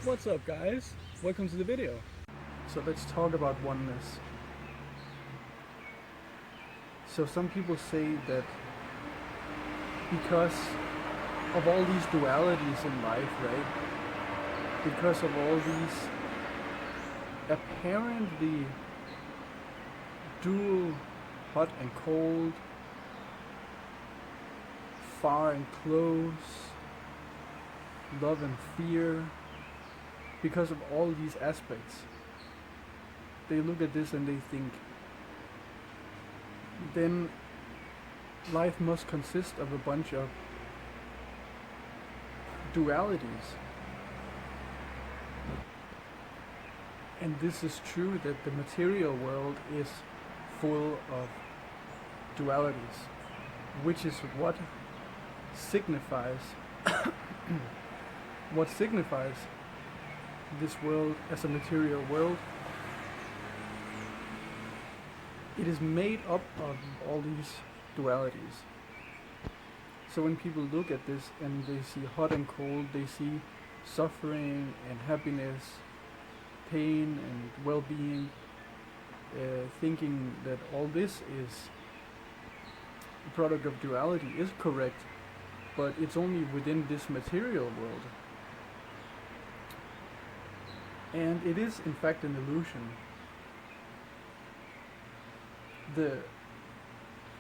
What's up, guys? Welcome to the video. So let's talk about oneness. So some people say that because of all these dualities in life, right? Because of all these apparently dual, hot and cold, far and close, love and fear, because of all these aspects, they look at this and they think, then life must consist of a bunch of dualities. And this is true that the material world is full of dualities, which is what signifies what signifies this world as a material world. It is made up of all these dualities. So when people look at this and they see hot and cold, they see suffering and happiness, pain and well-being, thinking that all this is a product of duality is correct, but it's only within this material world. And it is in fact an illusion. The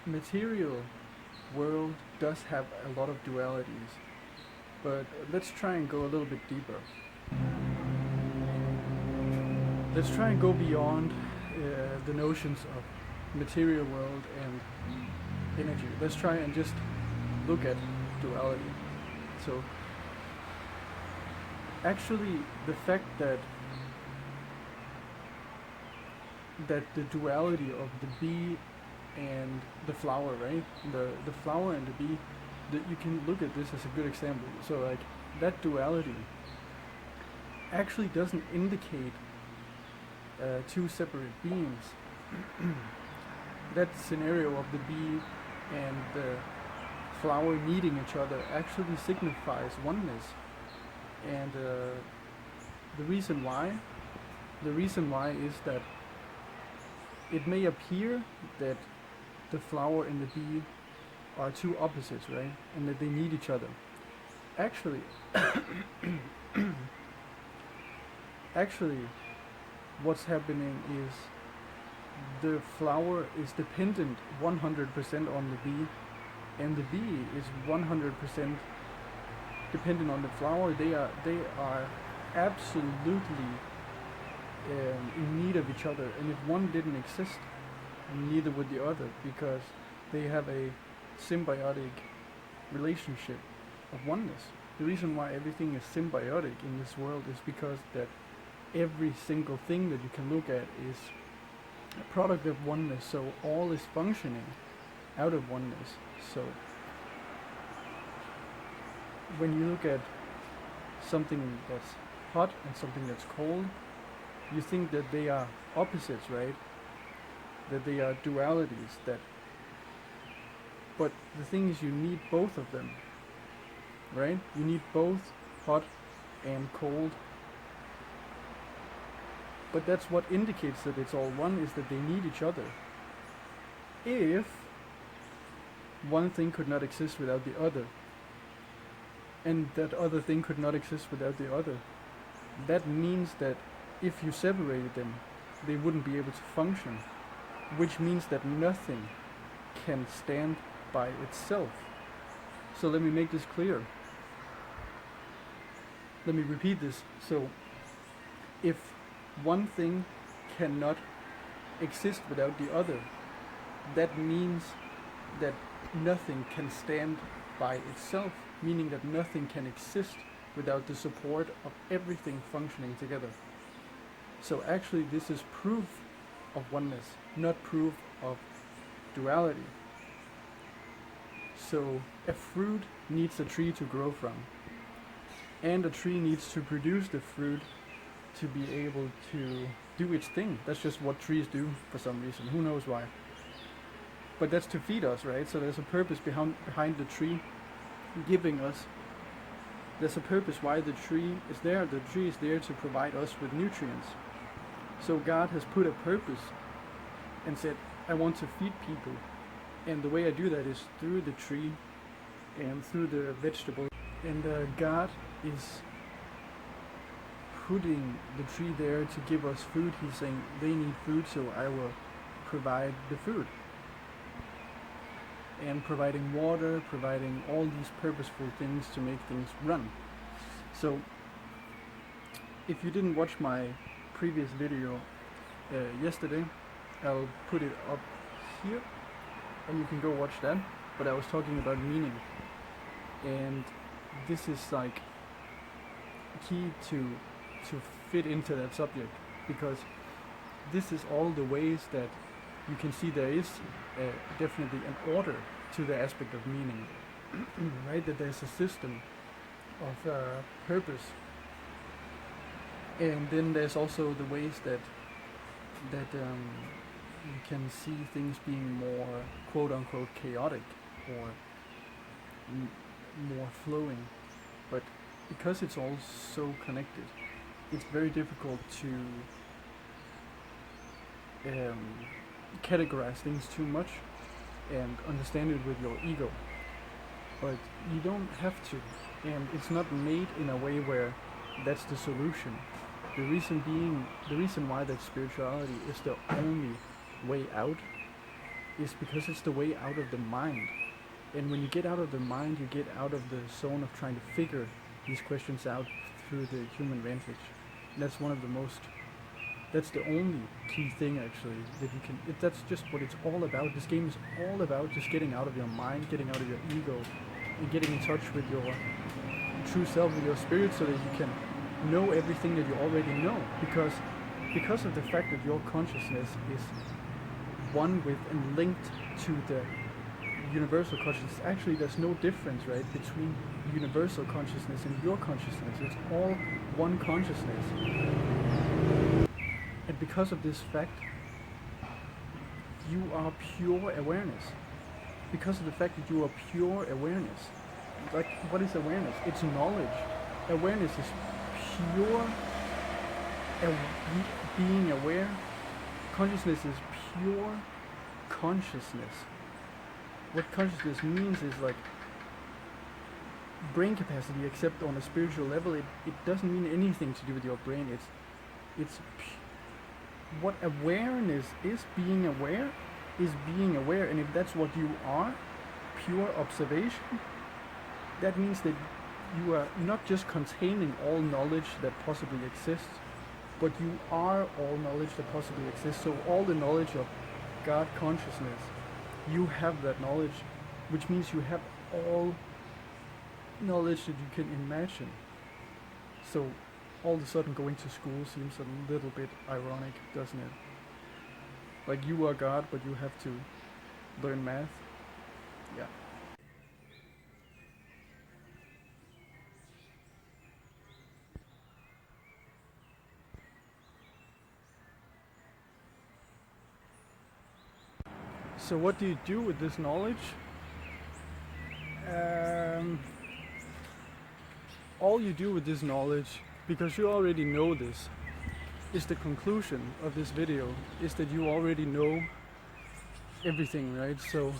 material world does have a lot of dualities, but let's try and go a little bit deeper. Let's try and go beyond the notions of material world and energy. Let's try and just look at duality. So actually the fact that the duality of the bee and the flower, right? The flower and the bee, you can look at this as a good example. So like that duality actually doesn't indicate two separate beings. That scenario of the bee and the flower meeting each other actually signifies oneness. And the reason why is that it may appear that the flower and the bee are two opposites, right? And that they need each other. Actually, actually, what's happening is the flower is dependent 100% on the bee, and the bee is 100% dependent on the flower. They are absolutely in need of each other, and if one didn't exist, neither would the other, because they have a symbiotic relationship of oneness. The reason why everything is symbiotic in this world is because that every single thing that you can look at is a product of oneness, so all is functioning out of oneness. So when you look at something that's hot and something that's cold, you think that they are opposites, right? That they are dualities, but the thing is, you need both of them, right? You need both hot and cold. But that's what indicates that it's all one, is that they need each other. If one thing could not exist without the other, and that other thing could not exist without the other, that means that if you separated them, they wouldn't be able to function, which means that nothing can stand by itself. So let me make this clear. Let me repeat this. So if one thing cannot exist without the other, that means that nothing can stand by itself, meaning that nothing can exist without the support of everything functioning together. So actually this is proof of oneness, not proof of duality. So a fruit needs a tree to grow from, and a tree needs to produce the fruit to be able to do its thing. That's just what trees do for some reason, who knows why. But that's to feed us, right? So there's a purpose behind the tree giving us There's a purpose why the tree is there. The tree is there to provide us with nutrients. So God has put a purpose and said, I want to feed people. And the way I do that is through the tree and through the vegetable. And God is putting the tree there to give us food. He's saying they need food, so I will provide the food. And providing water, providing all these purposeful things to make things run. So, if you didn't watch my previous video yesterday, I'll put it up here, and you can go watch that. But I was talking about meaning, and this is like key to fit into that subject, because this is all the ways that you can see there is definitely an order to the aspect of meaning, right? That there's a system of purpose, and then there's also the ways that you can see things being more quote unquote chaotic or more flowing, but because it's all so connected, it's very difficult to categorize things too much and understand it with your ego. But you don't have to, and it's not made in a way where that's the solution. The reason why that spirituality is the only way out is because it's the way out of the mind. And when you get out of the mind, you get out of the zone of trying to figure these questions out through the human vantage. And that's that's the only key thing actually that you can, that's just what it's all about. This game is all about just getting out of your mind, getting out of your ego, and getting in touch with your true self, with your spirit, so that you can know everything that you already know. Because of the fact that your consciousness is one with and linked to the universal consciousness. Actually, there's no difference, right, between universal consciousness and your consciousness. It's all one consciousness. And because of this fact, you are pure awareness. Because of the fact that you are pure awareness. Like, what is awareness? It's knowledge. Awareness is pure being aware. Consciousness is pure consciousness. What consciousness means is like brain capacity, except on a spiritual level. It doesn't mean anything to do with your brain. It's what awareness is. Being aware is being aware, and if that's what you are, pure observation, that means that you are not just containing all knowledge that possibly exists, but you are all knowledge that possibly exists. So all the knowledge of God consciousness, you have that knowledge, which means you have all knowledge that you can imagine. So all of a sudden going to school seems a little bit ironic, doesn't it? Like, you are God, but you have to learn math. Yeah. So what do you do with this knowledge? All you do with this knowledge, because you already know this, is the conclusion of this video, is that you already know everything, right? So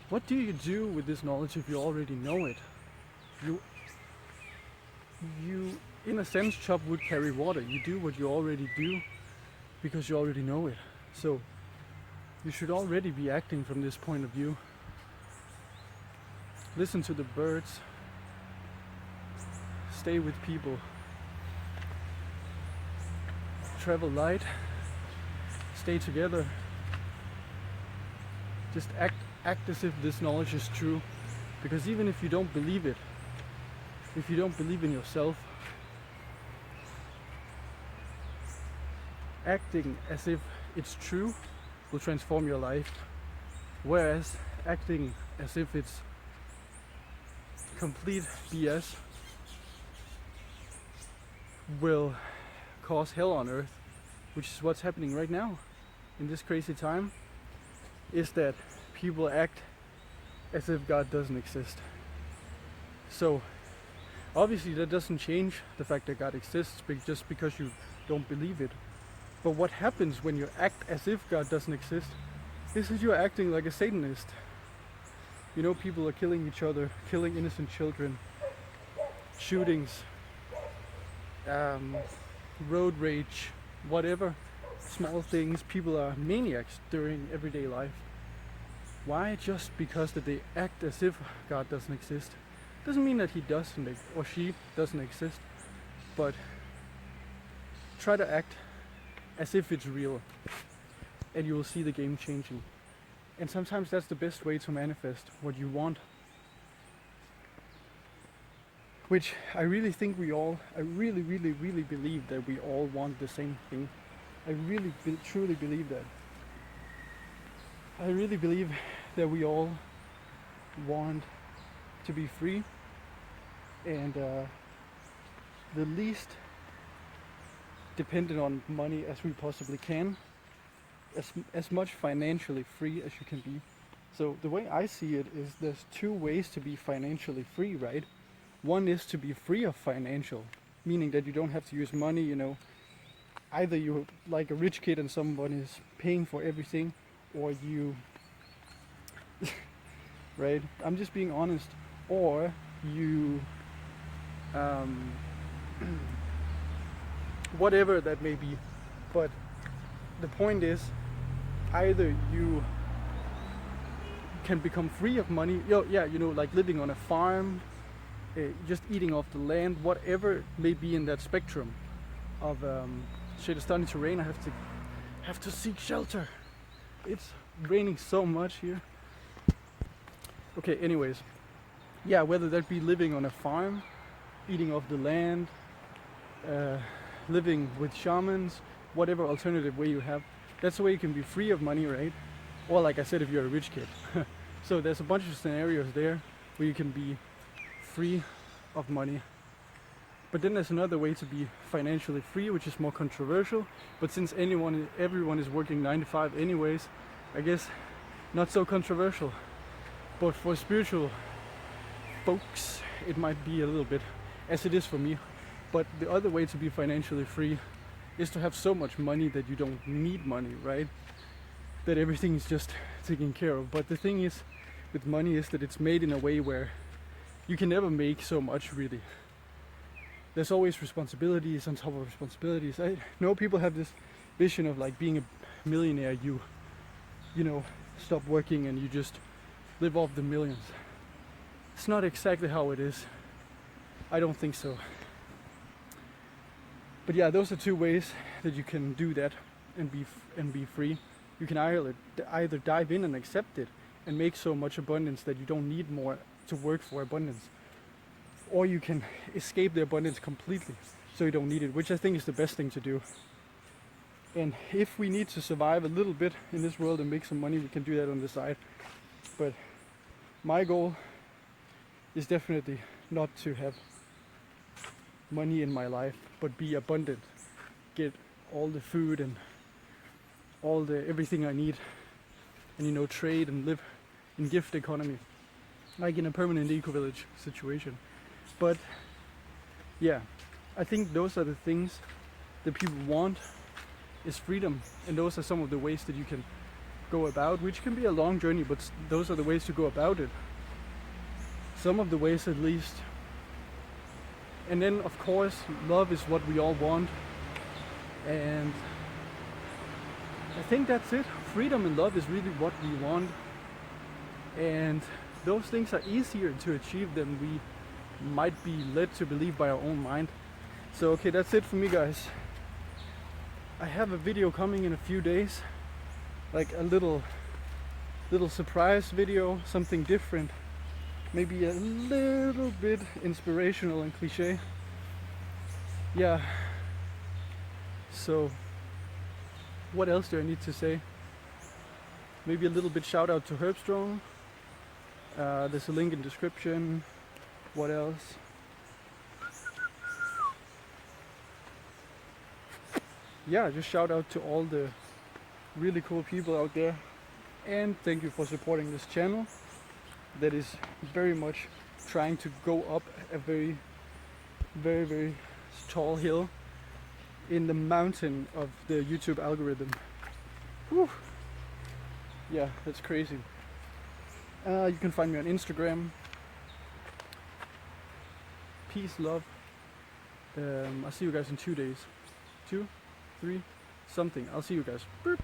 what do you do with this knowledge if you already know it? You in a sense, chop wood, carry water. You do what you already do because you already know it. So you should already be acting from this point of view. Listen to the birds. Stay with people. Travel light. Stay together. Just act as if this knowledge is true. Because even if you don't believe it, if you don't believe in yourself, acting as if it's true will transform your life. Whereas acting as if it's complete BS will cause hell on earth, which is what's happening right now in this crazy time, is that people act as if God doesn't exist. So obviously that doesn't change the fact that God exists just because you don't believe it. But what happens when you act as if God doesn't exist is that you're acting like a Satanist. You know, people are killing each other, killing innocent children, shootings, road rage, whatever, small things. People are maniacs during everyday life. Why? Just because that they act as if God doesn't exist. Doesn't mean that he doesn't or she doesn't exist, but try to act as if it's real, and you will see the game changing. And sometimes that's the best way to manifest what you want. Which I really think I really believe that we all want the same thing. I really truly believe that. I really believe that we all want to be free, and the least dependent on money as we possibly can, as much financially free as you can be. So the way I see it is there's two ways to be financially free, right? One is to be free of financial, meaning that you don't have to use money, you know. Either you're like a rich kid and someone is paying for everything, or you right? I'm just being honest. Or you whatever that may be. But the point is, either you can become free of money, you know, like living on a farm, just eating off the land, whatever may be in that spectrum of shit, it's starting to rain. I have to seek shelter. It's raining so much here. Okay, anyways, yeah, whether that be living on a farm, eating off the land, living with shamans, whatever alternative way you have, that's the way you can be free of money, right? Or like I said, if you're a rich kid. So there's a bunch of scenarios there where you can be free of money. But then there's another way to be financially free, which is more controversial. But since everyone is working 9 to 5 anyways, I guess not so controversial. But for spiritual folks, it might be a little bit, as it is for me. But the other way to be financially free is to have so much money that you don't need money, right? That everything is just taken care of. But the thing is with money is that it's made in a way where you can never make so much, really. There's always responsibilities on top of responsibilities. I know people have this vision of like being a millionaire, you know, stop working and you just live off the millions. It's not exactly how it is. I don't think so. But yeah, those are two ways that you can do that and be free. You can either dive in and accept it and make so much abundance that you don't need more to work for abundance, or you can escape the abundance completely so you don't need it, which I think is the best thing to do. And if we need to survive a little bit in this world and make some money, we can do that on the side. But my goal is definitely not to have money in my life, but be abundant, get all the food and everything I need, and, you know, trade and live in gift economy, like in a permanent eco-village situation. But yeah, I think those are the things that people want, is freedom, and those are some of the ways that you can go about, which can be a long journey, but those are the ways to go about it. Some of the ways at least. And then of course love is what we all want, and I think that's it. Freedom and love is really what we want, and those things are easier to achieve than we might be led to believe by our own mind. So okay, that's it for me, guys. I have a video coming in a few days, like a little surprise video, something different, maybe a little bit inspirational and cliche. Yeah, so what else do I need to say? Maybe a little bit shout out to Herbstrong. There's a link in description. What else? Yeah, just shout out to all the really cool people out there, and thank you for supporting this channel that is very much trying to go up a very, very, very tall hill in the mountain of the YouTube algorithm. Whew. Yeah, that's crazy. You can find me on Instagram. Peace, love. I'll see you guys in 2 days. 2, 3, something. I'll see you guys. Boop.